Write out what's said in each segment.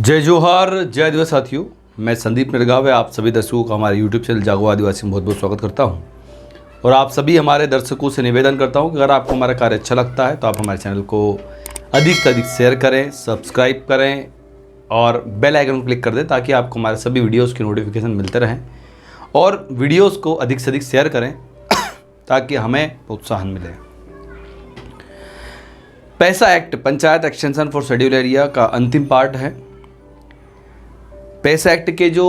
जय जोहार, जय आदिवासी साथियों। मैं संदीप निरगावे आप सभी दर्शकों का हमारे यूट्यूब चैनल जागो आदिवासी में बहुत बहुत स्वागत करता हूं। और आप सभी हमारे दर्शकों से निवेदन करता हूं कि अगर आपको हमारा कार्य अच्छा लगता है तो आप हमारे चैनल को अधिक से अधिक शेयर करें, सब्सक्राइब करें और बेल आइकन को क्लिक कर दें ताकि आपको हमारे सभी वीडियोज़ की नोटिफिकेशन मिलते रहें। और वीडियोज़ को अधिक से अधिक शेयर करें ताकि हमें प्रोत्साहन मिले। पैसा act panchayat extension for schedule area का अंतिम पार्ट है। पैसा एक्ट के जो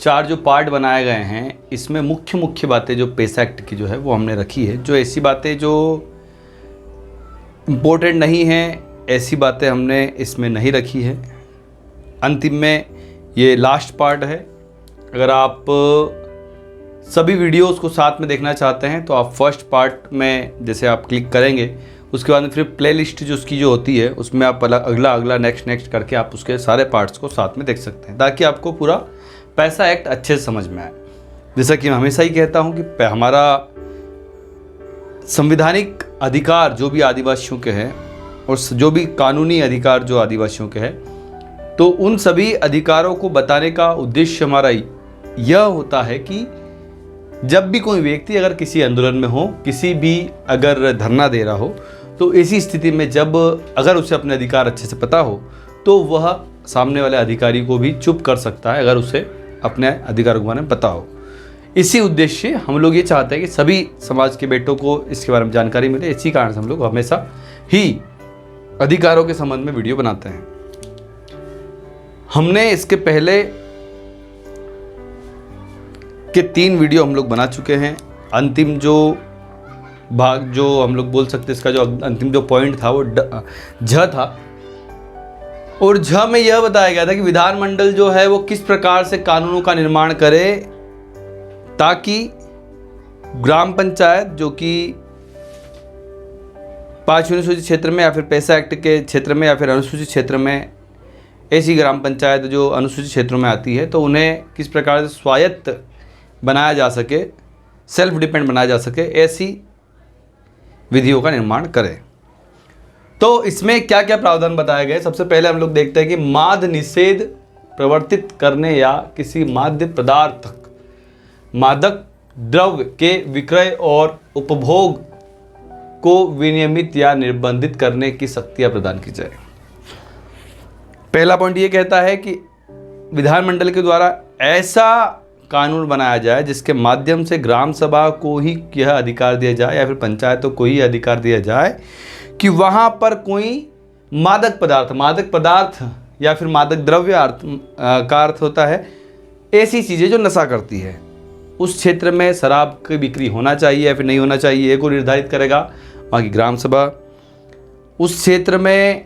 चार पार्ट बनाए गए हैं, इसमें मुख्य बातें जो पैसा एक्ट की जो है वो हमने रखी है। जो ऐसी बातें जो इम्पोर्टेंट नहीं हैं, ऐसी बातें हमने इसमें नहीं रखी है। अंतिम में ये लास्ट पार्ट है। अगर आप सभी वीडियोस को साथ में देखना चाहते हैं तो आप फर्स्ट पार्ट में जैसे आप क्लिक करेंगे, उसके बाद में फिर प्लेलिस्ट जो उसकी जो होती है उसमें आप अगला नेक्स्ट करके आप उसके सारे पार्ट्स को साथ में देख सकते हैं ताकि आपको पूरा पैसा एक्ट अच्छे से समझ में आए। जैसा कि मैं हमेशा ही कहता हूं कि हमारा संवैधानिक अधिकार जो भी आदिवासियों के हैं और जो भी कानूनी अधिकार जो आदिवासियों के हैं, तो उन सभी अधिकारों को बताने का उद्देश्य हमारा यह होता है कि जब भी कोई व्यक्ति अगर किसी आंदोलन में हो, किसी भी अगर धरना दे रहा हो, तो ऐसी स्थिति में जब अगर उसे अपने अधिकार अच्छे से पता हो तो वह सामने वाले अधिकारी को भी चुप कर सकता है अगर उसे अपने अधिकार के बारे में पता हो। इसी उद्देश्य से हम लोग ये चाहते हैं कि सभी समाज के बेटों को इसके बारे में जानकारी मिले। इसी कारण से हम लोग हमेशा ही अधिकारों के संबंध में वीडियो बनाते हैं। हमने इसके पहले के 3 वीडियो हम लोग बना चुके हैं। अंतिम जो भाग जो हम लोग बोल सकते हैं, इसका जो अंतिम जो पॉइंट था वो झ था। और झ में यह बताया गया था कि विधानमंडल जो है वो किस प्रकार से कानूनों का निर्माण करे ताकि ग्राम पंचायत जो कि 5वीं अनुसूचित क्षेत्र में या फिर पैसा एक्ट के क्षेत्र में या फिर अनुसूचित क्षेत्र में, ऐसी ग्राम पंचायत जो अनुसूचित क्षेत्रों में आती है, तो उन्हें किस प्रकार से स्वायत्त बनाया जा सके, सेल्फ डिपेंड बनाया जा सके, ऐसी विधियों का निर्माण करें। तो इसमें क्या क्या प्रावधान बताए गए, सबसे पहले हम लोग देखते हैं कि माद निषेध प्रवर्तित करने या किसी माद्य पदार्थ मादक द्रव्य के विक्रय और उपभोग को विनियमित या निर्बंधित करने की शक्तियां प्रदान की जाए। पहला पॉइंट ये कहता है कि विधानमंडल के द्वारा ऐसा कानून बनाया जाए जिसके माध्यम से ग्राम सभा को ही यह अधिकार दिया जाए या फिर पंचायतों को ही अधिकार दिया जाए कि वहाँ पर कोई मादक पदार्थ या फिर मादक द्रव्य का अर्थ होता है ऐसी चीज़ें जो नशा करती है, उस क्षेत्र में शराब की बिक्री होना चाहिए या फिर नहीं होना चाहिए, ये को निर्धारित करेगा वहाँ की ग्राम सभा। उस क्षेत्र में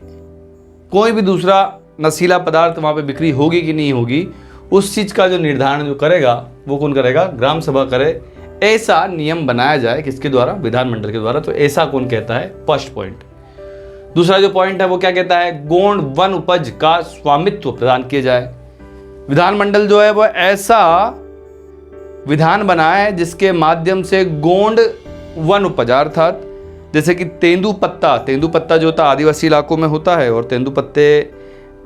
कोई भी दूसरा नशीला पदार्थ वहाँ पे बिक्री होगी कि नहीं होगी, उस चीज़ का जो निर्धारण जो करेगा वो कौन करेगा, ग्राम सभा करे। ऐसा नियम बनाया जाए किसके द्वारा, विधानमंडल के द्वारा। तो ऐसा कौन कहता है, फर्स्ट पॉइंट। दूसरा जो पॉइंट है वो क्या कहता है, गौण वन उपज का स्वामित्व प्रदान किया जाए। विधानमंडल जो है वो ऐसा विधान बनाए जिसके माध्यम से गौण वन उपज अर्थात जैसे कि तेंदुपत्ता जो होता है आदिवासी इलाकों में होता है, और तेंदुपत्ते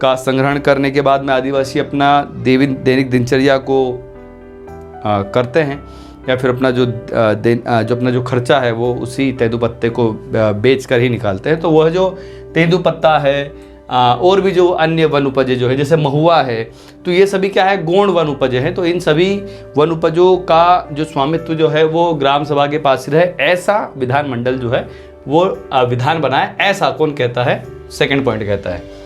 का संग्रहण करने के बाद में आदिवासी अपना दैनिक दिनचर्या को करते हैं या फिर अपना जो अपना जो खर्चा है वो उसी तेंदुपत्ते को बेच कर ही निकालते हैं। तो वह जो तेंदुपत्ता है और भी जो अन्य वन उपजें जो है जैसे महुआ है, तो ये सभी क्या है, गौण वन उपजें हैं। तो इन सभी वन उपजों का जो स्वामित्व जो है वो ग्राम सभा के पास ही रहे, ऐसा विधानमंडल जो है वो विधान बनाए। ऐसा कौन कहता है, सेकेंड पॉइंट कहता है।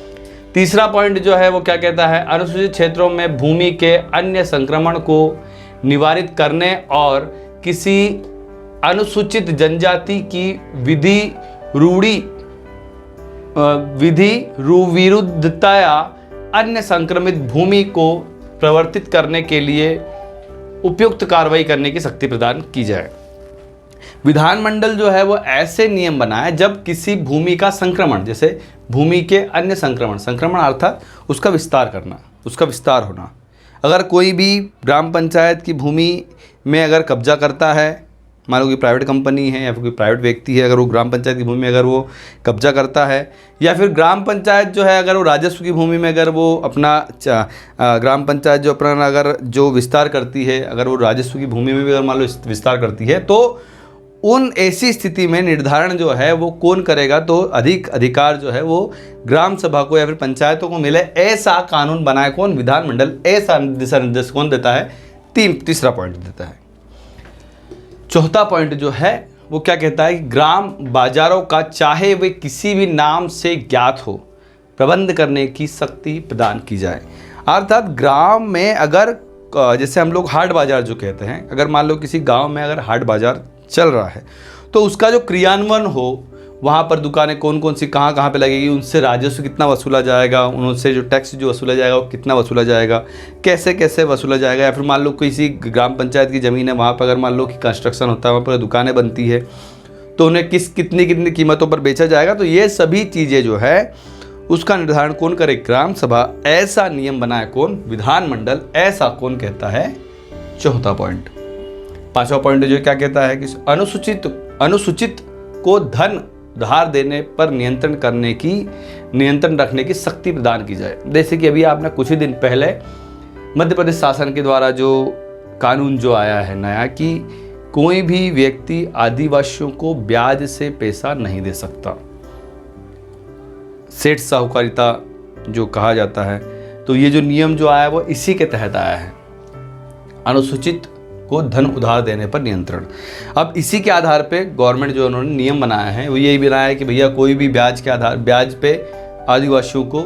तीसरा पॉइंट जो है वो क्या कहता है, अनुसूचित क्षेत्रों में भूमि के अन्य संक्रमण को निवारित करने और किसी अनुसूचित जनजाति की विधि विरुद्धता या अन्य संक्रमित भूमि को प्रवर्तित करने के लिए उपयुक्त कार्रवाई करने की शक्ति प्रदान की जाए। विधानमंडल जो है वो ऐसे नियम बनाए जब किसी भूमि का संक्रमण, जैसे भूमि के अन्य संक्रमण अर्थात उसका विस्तार करना, उसका विस्तार होना। अगर कोई भी ग्राम पंचायत की भूमि में अगर कब्जा करता है मान लो कि प्राइवेट कंपनी है या फिर कोई प्राइवेट व्यक्ति है, अगर वो ग्राम पंचायत की भूमि में अगर वो कब्जा करता है, या फिर ग्राम पंचायत जो है अगर वो राजस्व की भूमि में अगर वो अपना ग्राम पंचायत जो अपना अगर जो विस्तार करती है, अगर वो राजस्व की भूमि में भी अगर मान लो विस्तार करती है, तो उन ऐसी स्थिति में निर्धारण जो है वो कौन करेगा, तो अधिक अधिकार जो है वो ग्राम सभा को या फिर पंचायतों को मिले, ऐसा कानून बनाए कौन? विधानमंडल। ऐसा दिशा निर्देश कौन देता है? तीसरा पॉइंट देता है। चौथा पॉइंट जो है वो क्या कहता है कि ग्राम बाजारों का चाहे वे किसी भी नाम से ज्ञात हो, प्रबंध करने की शक्ति प्रदान की जाए। अर्थात ग्राम में अगर जैसे हम लोग हाट बाजार जो कहते हैं, अगर मान लो किसी गांव में अगर हाट बाजार चल रहा है तो उसका जो क्रियान्वयन हो, वहाँ पर दुकानें कौन कौन सी कहाँ कहाँ पे लगेगी, उनसे राजस्व कितना वसूला जाएगा, उनसे जो टैक्स जो वसूला जाएगा वो कितना वसूला जाएगा, कैसे कैसे वसूला जाएगा। या फिर मान लो किसी ग्राम पंचायत की ज़मीन है, वहाँ पर अगर मान लो कि कंस्ट्रक्शन होता है, वहाँ पर दुकानें बनती है, तो उन्हें कितनी कितनी कीमतों पर बेचा जाएगा। तो ये सभी चीज़ें जो है उसका निर्धारण कौन करे? ग्राम सभा। ऐसा नियम बनाए कौन? विधानमंडल। ऐसा कौन कहता है? चौथा पॉइंट। पांचवा पॉइंट जो क्या कहता है कि अनुसूचित को धन उधार देने पर नियंत्रण रखने की शक्ति प्रदान की जाए। जैसे कि अभी आपने कुछ ही दिन पहले मध्य प्रदेश शासन के द्वारा जो कानून जो आया है नया, कि कोई भी व्यक्ति आदिवासियों को ब्याज से पैसा नहीं दे सकता, सेठ साहूकारिता जो कहा जाता है। तो ये जो नियम जो आया वो इसी के तहत आया है, अनुसूचित को धन उधार देने पर नियंत्रण। अब इसी के आधार पे गवर्नमेंट जो उन्होंने नियम बनाया है वो यही बनाया है कि भैया कोई भी ब्याज पे आदिवासियों को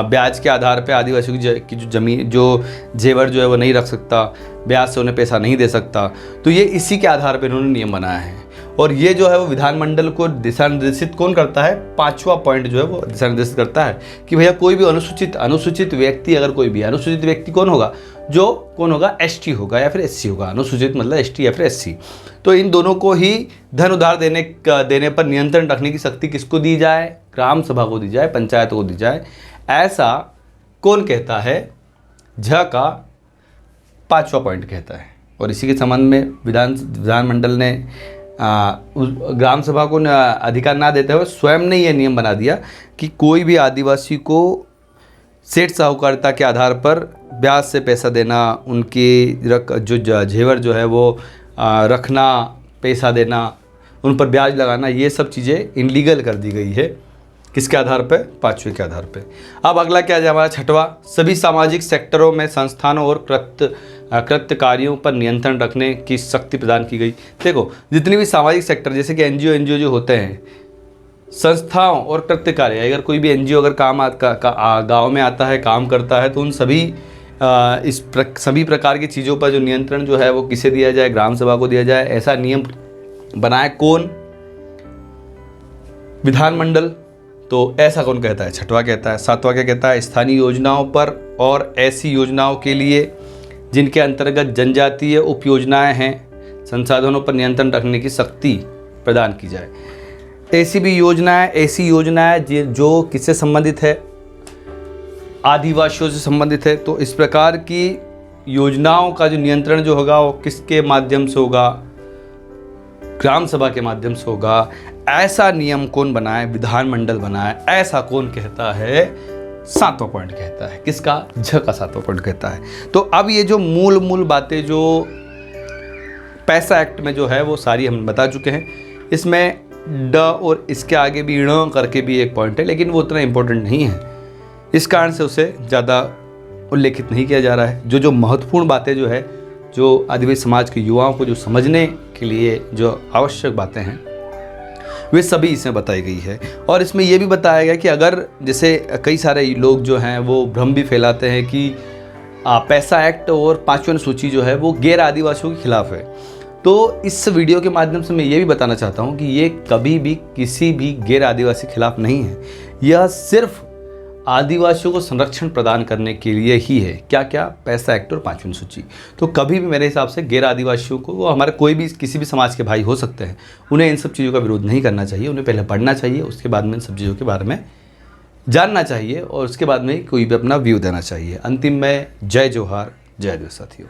ब्याज के आधार पे आदिवासियों की जो जमीन जो जेवर जो है वो नहीं रख सकता, ब्याज से उन्हें पैसा नहीं दे सकता। तो ये इसी के आधार पे इन्होंने नियम बनाया है, और ये जो है वो विधानमंडल को दिशा निर्देशित कौन करता है? पांचवा पॉइंट जो है वो दिशा निर्देशित करता है कि भैया कोई भी अनुसूचित व्यक्ति, अगर कोई भी अनुसूचित व्यक्ति कौन होगा? कौन होगा? एसटी होगा या फिर एससी होगा। अनुसूचित मतलब एसटी या फिर एससी। तो इन दोनों को ही धन उधार देने पर नियंत्रण रखने की शक्ति किसको दी जाए? ग्राम सभा को दी जाए, पंचायत को दी जाए। ऐसा कौन कहता है? झ का पांचवा पॉइंट कहता है। और इसी के संबंध में विधानमंडल ने ग्राम सभा को अधिकार ना देते हुए स्वयं ने यह नियम बना दिया कि कोई भी आदिवासी को सेठ साहूकारिता के आधार पर ब्याज से पैसा देना, उनकी जो जेवर जो है वो रखना, पैसा देना, उन पर ब्याज लगाना, ये सब चीज़ें इनलीगल कर दी गई है। किसके आधार पे? पांचवे के आधार पे। अब अगला क्या है हमारा छठवा, सभी सामाजिक सेक्टरों में संस्थानों और कृत्य कार्यों पर नियंत्रण रखने की शक्ति प्रदान की गई। देखो जितनी भी सामाजिक सेक्टर जैसे कि एनजीओ जो होते हैं, संस्थाओं और कृत्य कार्य, अगर कोई भी एनजीओ अगर गाँव में आता है, काम करता है, तो उन सभी प्रकार की चीज़ों पर जो नियंत्रण जो है वो किसे दिया जाए? ग्राम सभा को दिया जाए। ऐसा नियम बनाए कौन? विधानमंडल। तो ऐसा कौन कहता है? छठवा कहता है। सातवां क्या कहता है? स्थानीय योजनाओं पर और ऐसी योजनाओं के लिए जिनके अंतर्गत जनजातीय उपयोजनाएं हैं, संसाधनों पर नियंत्रण रखने की शक्ति प्रदान की जाए। ऐसी योजनाएं जो किससे संबंधित है? आदिवासियों से संबंधित है। तो इस प्रकार की योजनाओं का जो नियंत्रण जो होगा वो किसके माध्यम से होगा? ग्राम सभा के माध्यम से होगा। ऐसा नियम कौन बनाए? विधानमंडल बनाए। ऐसा कौन कहता है? सातवां पॉइंट कहता है। किसका? झ का सातवां पॉइंट कहता है। तो अब ये जो मूल बातें जो पैसा एक्ट में जो है वो सारी हम बता चुके हैं। इसमें ड और इसके आगे भी ण करके भी एक पॉइंट है, लेकिन वो उतना इम्पोर्टेंट नहीं है, इस कारण से उसे ज़्यादा उल्लेखित नहीं किया जा रहा है। जो महत्वपूर्ण बातें जो है, जो आदिवासी समाज के युवाओं को जो समझने के लिए जो आवश्यक बातें हैं, वे सभी इसमें बताई गई है। और इसमें यह भी बताया गया कि अगर जैसे कई सारे लोग जो हैं वो भ्रम भी फैलाते हैं कि पैसा एक्ट और पांचवी अनुसूची जो है वो गैर आदिवासियों के खिलाफ है, तो इस वीडियो के माध्यम से मैं ये भी बताना चाहता हूँ कि ये कभी भी किसी भी गैर आदिवासी के खिलाफ नहीं है। यह सिर्फ आदिवासियों को संरक्षण प्रदान करने के लिए ही है। क्या क्या? पैसा एक्ट और पांचवी अनुसूची। तो कभी भी मेरे हिसाब से गैर आदिवासियों को, वो हमारे कोई भी किसी भी समाज के भाई हो सकते हैं, उन्हें इन सब चीज़ों का विरोध नहीं करना चाहिए। उन्हें पहले पढ़ना चाहिए, उसके बाद में इन सब चीज़ों के बारे में जानना चाहिए, और उसके बाद में कोई भी अपना व्यू देना चाहिए। अंतिम में जय जोहार, जय देव साथियों।